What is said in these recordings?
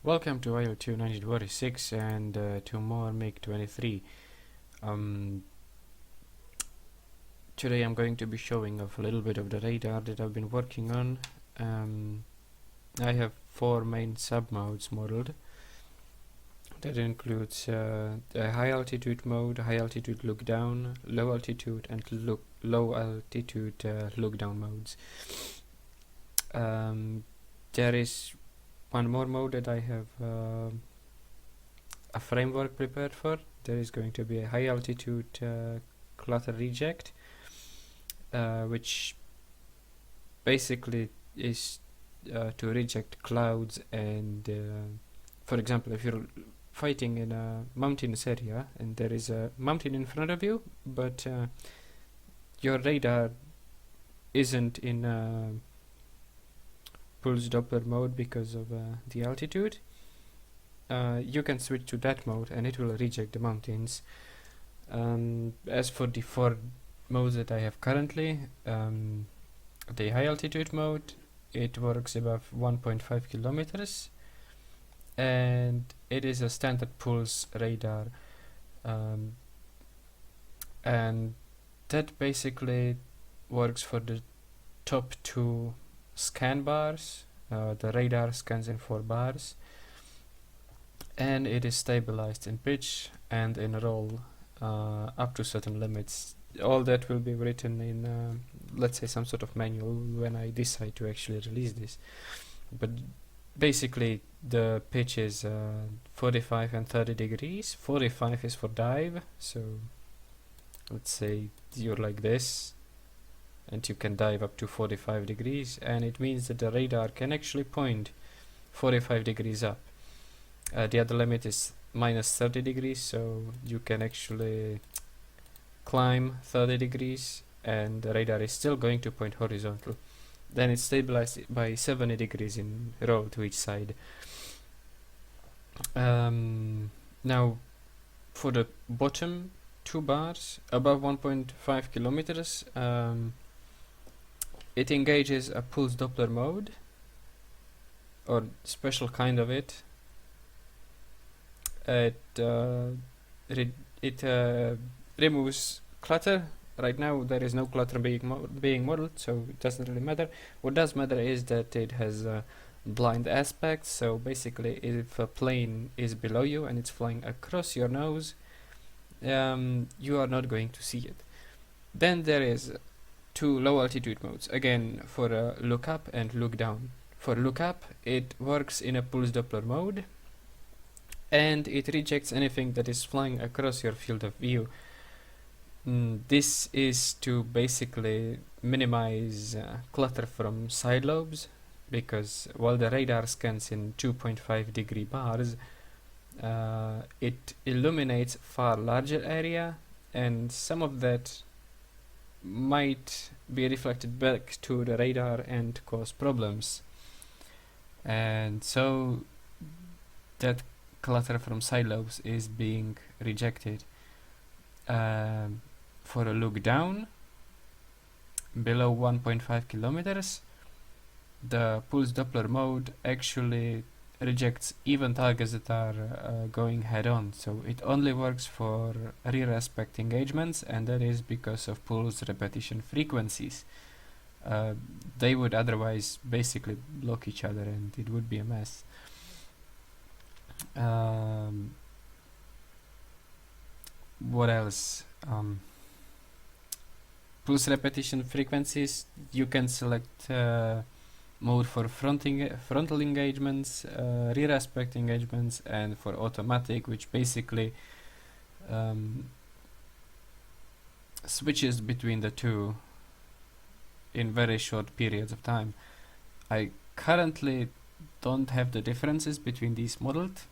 Welcome to IL-2 1946 and to more MiG-23. Today I'm going to be showing off a little bit of the radar that I've been working on. I have 4 main sub-modes modeled. That includes a high altitude mode, high altitude look down, low altitude and low altitude look down modes. There is one more mode that I have a framework prepared for. There is going to be a high altitude clutter reject, which basically is to reject clouds and for example, if you're fighting in a mountainous area and there is a mountain in front of you, but your radar isn't in pulse Doppler mode because of the altitude, you can switch to that mode and it will reject the mountains. As for the 4 modes that I have currently, the high altitude mode, it works above 1.5 kilometers and it is a standard pulse radar, and that basically works for the top 2 scan bars. The radar scans in 4 bars and it is stabilized in pitch and in roll up to certain limits. All that will be written in let's say some sort of manual when I decide to actually release this, but basically the pitch is 45 and 30 degrees. 45 is for dive, so let's say you're like this and you can dive up to 45 degrees, and it means that the radar can actually point 45 degrees up. The other limit is minus 30 degrees, so you can actually climb 30 degrees and the radar is still going to point horizontal. Then it's stabilized by 70 degrees in roll to each side. Now for the bottom 2 bars above 1.5 kilometers, it engages a pulse Doppler mode, or special kind of it. It removes clutter. Right now there is no clutter being modeled, so it doesn't really matter. What does matter is that it has blind aspects, so basically if a plane is below you and it's flying across your nose, you are not going to see it. Then there is 2 low altitude modes, again for look up and look down. For look up, it works in a pulse Doppler mode and it rejects anything that is flying across your field of view. This is to basically minimize clutter from side lobes, because while the radar scans in 2.5 degree bars, it illuminates far larger area and some of that might be reflected back to the radar and cause problems, and so that clutter from side lobes is being rejected. For a look down below 1.5 kilometers, the pulse Doppler mode actually rejects even targets that are going head-on, so it only works for rear aspect engagements, and that is because of pulse repetition frequencies. They would otherwise basically block each other and it would be a mess. What else? Pulse repetition frequencies, you can select mode for frontal engagements, rear aspect engagements, and for automatic, which basically switches between the 2 in very short periods of time. I currently don't have the differences between these modeled.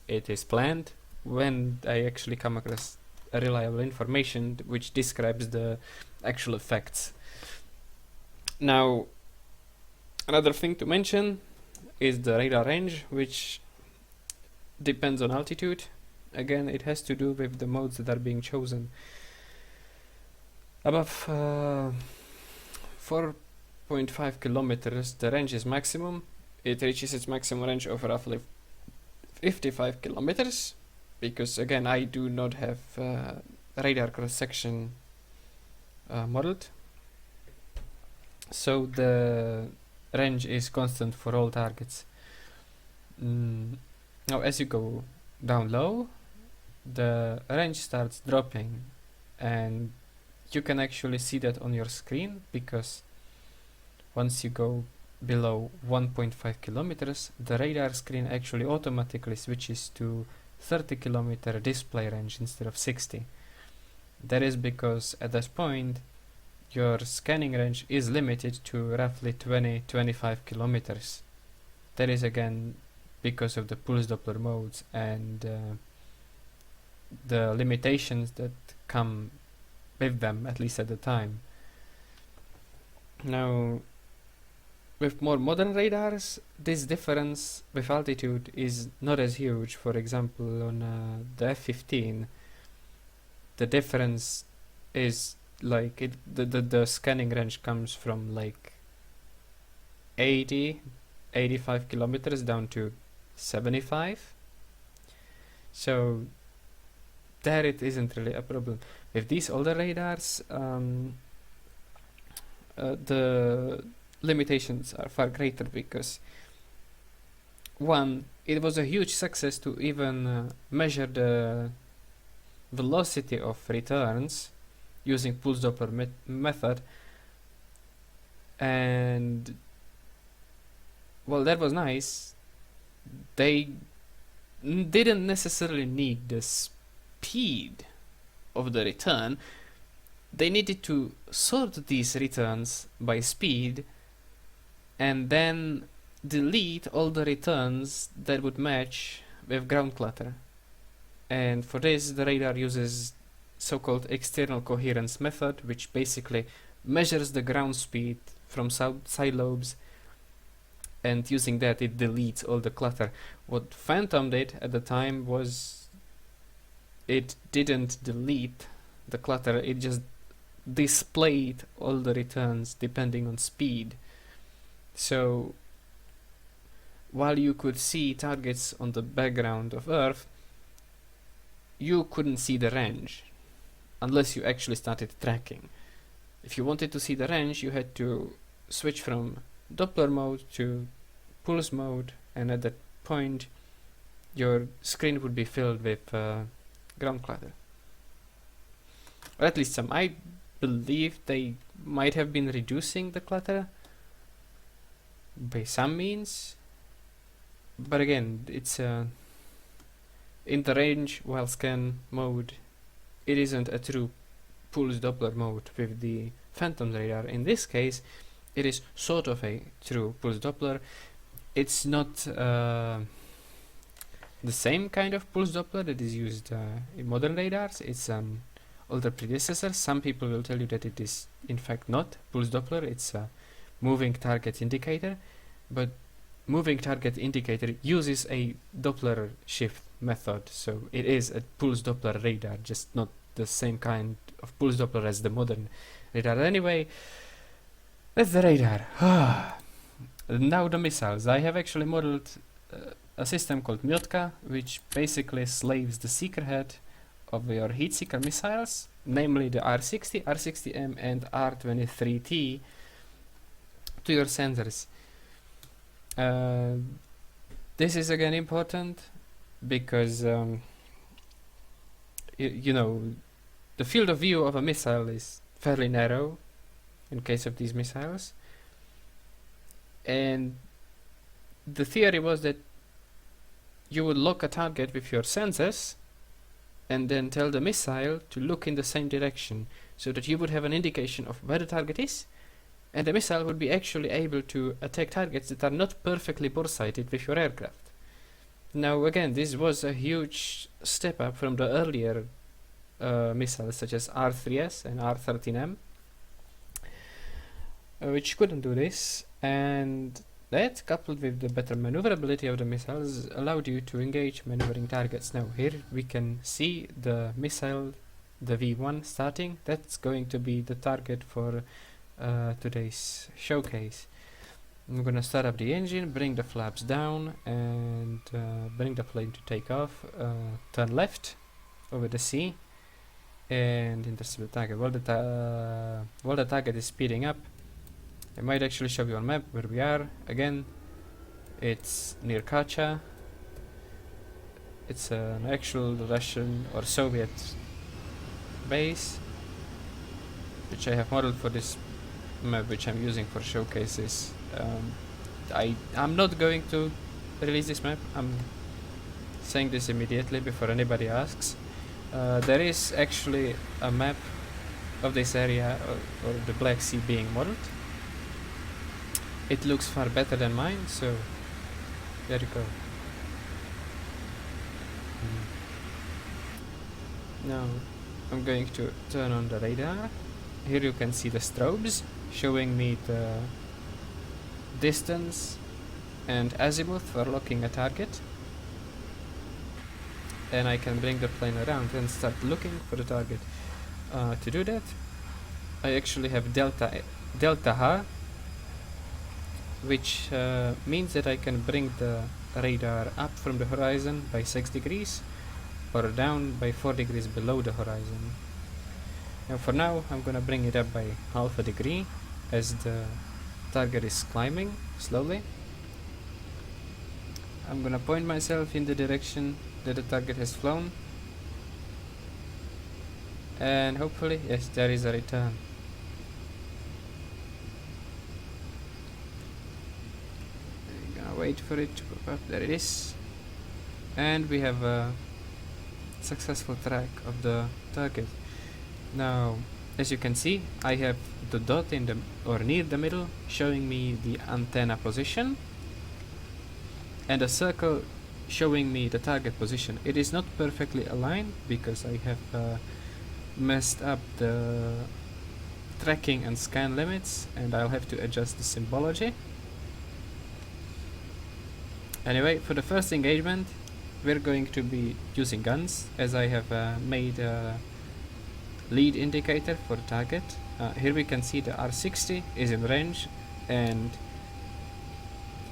It is planned when I actually come across reliable information which describes the actual effects. Now, another thing to mention is the radar range, which depends on altitude. Again, it has to do with the modes that are being chosen. Above 4.5 kilometers, the range is maximum. It reaches its maximum range of roughly 55 kilometers, because again I do not have radar cross-section modeled, so the range is constant for all targets. Now as you go down low, the range starts dropping, and you can actually see that on your screen, because once you go below 1.5 kilometers, the radar screen actually automatically switches to 30 kilometer display range instead of 60. That is because at that point your scanning range is limited to roughly 20-25 kilometers. That is again because of the pulse Doppler modes and the limitations that come with them, at least at the time. Now, with more modern radars, this difference with altitude is not as huge. For example, on the F-15, the difference is like the scanning range comes from like 85 kilometers down to 75. So there it isn't really a problem. With these older radars, the limitations are far greater, because one, it was a huge success to even measure the velocity of returns using pulse Doppler method, and well, that was nice. They didn't necessarily need the speed of the return. They needed to sort these returns by speed and then delete all the returns that would match with ground clutter. And for this, the radar uses so-called external coherence method, which basically measures the ground speed from side lobes, and using that it deletes all the clutter. What Phantom did at the time was it didn't delete the clutter, it just displayed all the returns depending on speed. So while you could see targets on the background of Earth, you couldn't see the range unless you actually started tracking. If you wanted to see the range, you had to switch from Doppler mode to pulse mode, and at that point your screen would be filled with ground clutter. Or at least some. I believe they might have been reducing the clutter by some means, but again, it's in the range while scan mode, it isn't a true pulse Doppler mode with the Phantom radar. In this case, it is sort of a true pulse Doppler. It's not the same kind of pulse Doppler that is used in modern radars. It's an older predecessor. Some people will tell you that it is in fact not pulse Doppler, it's a moving target indicator, but moving target indicator uses a Doppler shift method, so it is a pulse Doppler radar, just not the same kind of pulse Doppler as the modern radar. Anyway, that's the radar. Now the missiles. I have actually modeled a system called myotka, which basically slaves the seeker head of your heat seeker missiles, namely the R60, R60M and R-23T, to your sensors. This is again important because you know, the field of view of a missile is fairly narrow in case of these missiles, and the theory was that you would lock a target with your sensors and then tell the missile to look in the same direction, so that you would have an indication of where the target is, and the missile would be actually able to attack targets that are not perfectly bore-sighted with your aircraft. Now again, this was a huge step up from the earlier missiles such as R3S and R13M, which couldn't do this, and that, coupled with the better maneuverability of the missiles, allowed you to engage maneuvering targets. Now here we can see the missile, the V1 starting. That's going to be the target for today's showcase. I'm gonna start up the engine, bring the flaps down, and bring the plane to take off. Turn left over the sea and intercept the target. While the target is speeding up, I might actually show you on map where we are. Again, it's near Kacha. It's an actual Russian or Soviet base, which I have modeled for this map, which I'm using for showcases. I'm not going to release this map. I'm saying this immediately before anybody asks. There is actually a map of this area or the Black Sea being modeled. It looks far better than mine, so there you go. Now I'm going to turn on the radar. Here you can see the strobes showing me the distance and azimuth for locking a target, and I can bring the plane around and start looking for the target. To do that, I actually have delta H, which means that I can bring the radar up from the horizon by 6 degrees or down by 4 degrees below the horizon. Now for now I'm gonna bring it up by half a degree as the target is climbing slowly. I'm gonna point myself in the direction that the target has flown, and hopefully, yes, there is a return. I'm gonna wait for it to pop up. There it is, and we have a successful track of the target. Now, as you can see, I have the dot in the or near the middle showing me the antenna position, and a circle showing me the target position. It is not perfectly aligned because I have messed up the tracking and scan limits, and I'll have to adjust the symbology. Anyway, for the first engagement we're going to be using guns, as I have made a lead indicator for the target. Here we can see the R60 is in range, and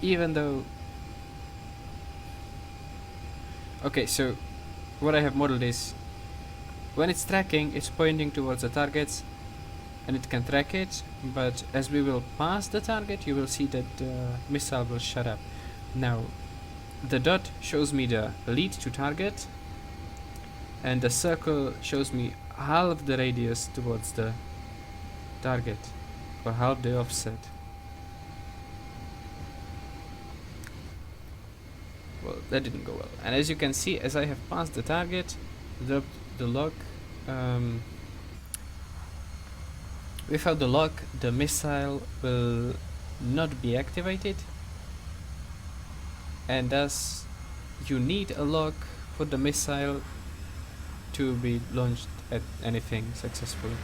even though okay, so what I have modeled is when it's tracking, it's pointing towards the targets and it can track it, but as we will pass the target, you will see that the missile will shut up. Now the dot shows me the lead to target, and the circle shows me half the radius towards the target, or half the offset. Well, that didn't go well. And as you can see, as I have passed the target, the lock, without the lock, the missile will not be activated, and thus you need a lock for the missile to be launched at anything successfully.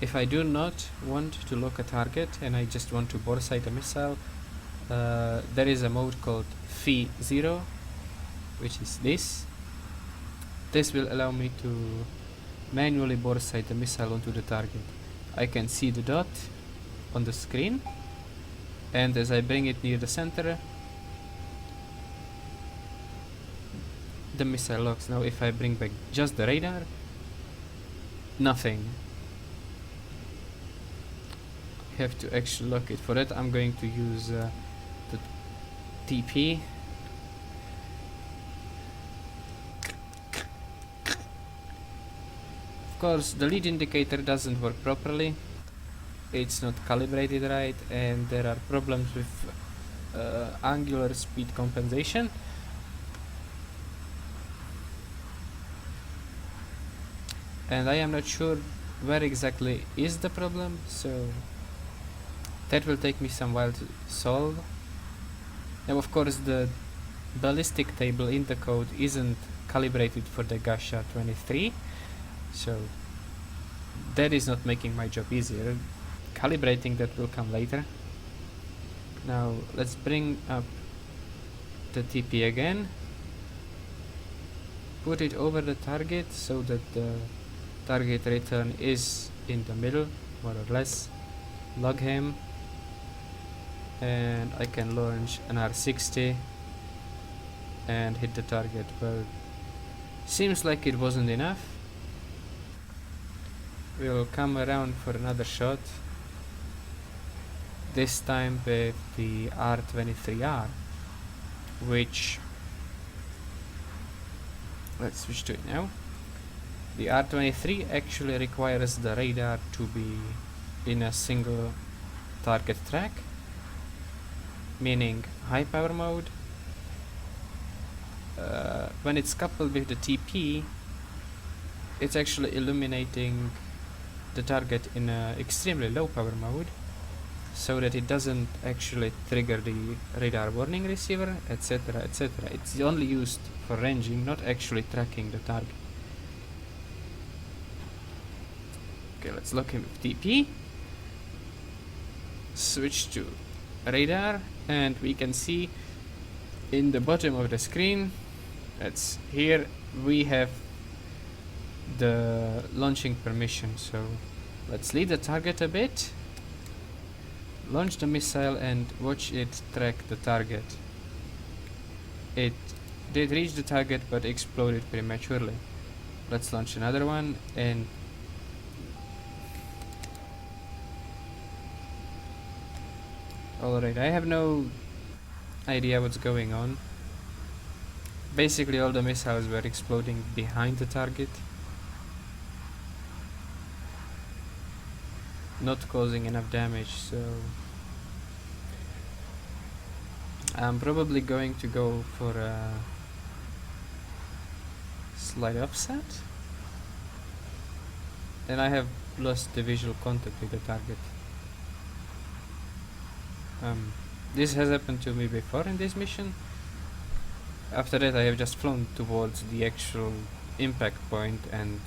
If I do not want to lock a target and I just want to bore sight a missile, there is a mode called Phi 0, which is this. This will allow me to manually bore sight the missile onto the target. I can see the dot on the screen, and as I bring it near the center, the missile locks. Now if I bring back just the radar, nothing. I have to actually lock it. For that I'm going to use the TP. Of course, the lead indicator doesn't work properly. It's not calibrated right, and there are problems with angular speed compensation. And I am not sure where exactly is the problem, so that will take me some while to solve. Now of course the ballistic table in the code isn't calibrated for the Gasha 23, so that is not making my job easier. Calibrating that will come later. Now let's bring up the TP again, put it over the target so that the target return is in the middle, more or less. Log him, and I can launch an R60 and hit the target, but seems like it wasn't enough. We'll come around for another shot, this time with the R-23R, which, let's switch to it now. The R-23 actually requires the radar to be in a single target track, meaning high power mode. When it's coupled with the TP, it's actually illuminating the target in a extremely low power mode, so that it doesn't actually trigger the radar warning receiver, etc, etc. It's only used for ranging, not actually tracking the target. Okay, let's lock him with TP. Switch to radar, and we can see in the bottom of the screen, that's here, we have the launching permission. So let's lead the target a bit, launch the missile and watch it track the target. It did reach the target but exploded prematurely. Let's launch another one, and alright, I have no idea what's going on. Basically all the missiles were exploding behind the target, not causing enough damage, so I'm probably going to go for a slight offset, and I have lost the visual contact with the target. This has happened to me before in this mission. After that I have just flown towards the actual impact point and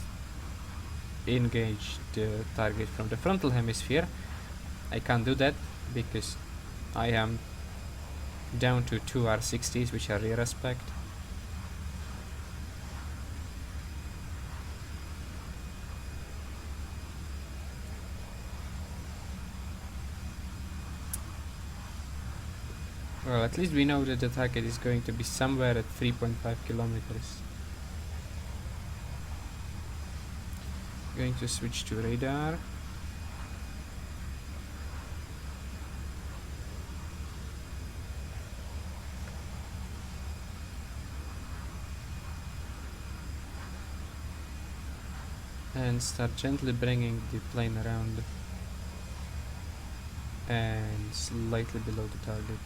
engaged the target from the frontal hemisphere. I can't do that because I am down to 2 R60s, which are rear aspect. Well, at least we know that the target is going to be somewhere at 3.5 kilometers. Going to switch to radar. And start gently bringing the plane around and slightly below the target.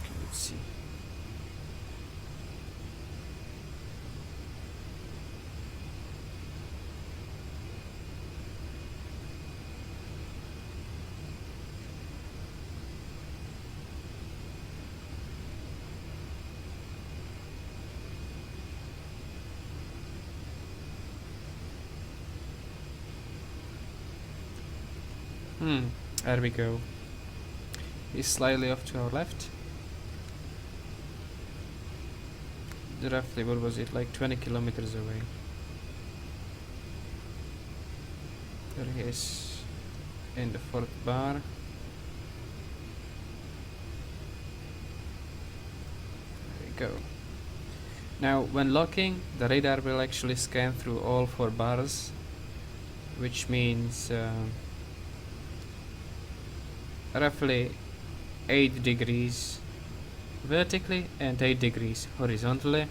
Okay, let's see. There we go. He's slightly off to our left. Roughly, what was it, like 20 kilometers away. There he is in the fourth bar. There we go. Now, when locking, the radar will actually scan through all 4 bars, which means roughly 8 degrees vertically and 8 degrees horizontally.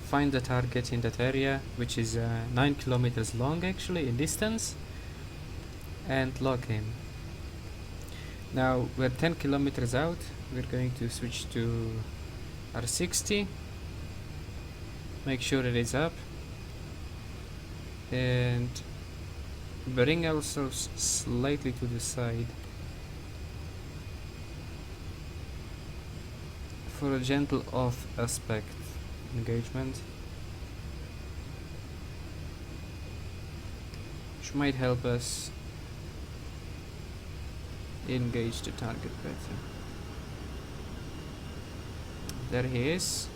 Find the target in that area, which is 9 kilometers long actually in distance, and lock him. Now we're 10 kilometers out. We're going to switch to R60, make sure it is up, and bring ourselves slightly to the side for a gentle off aspect engagement, which might help us engage the target better. There he is.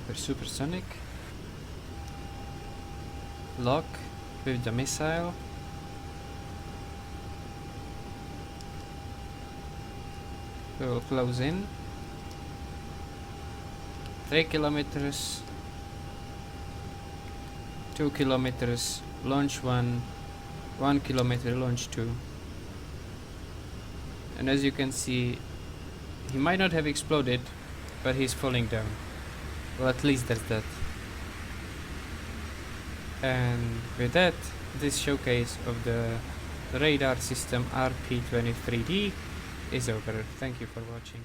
We're supersonic. Lock with the missile. We will close in. 3 kilometers. 2 kilometers. Launch 1. 1 kilometer. Launch 2. And as you can see, he might not have exploded, but he's falling down. Well, at least there's that. And with that, this showcase of the radar system RP-23D is over. Thank you for watching.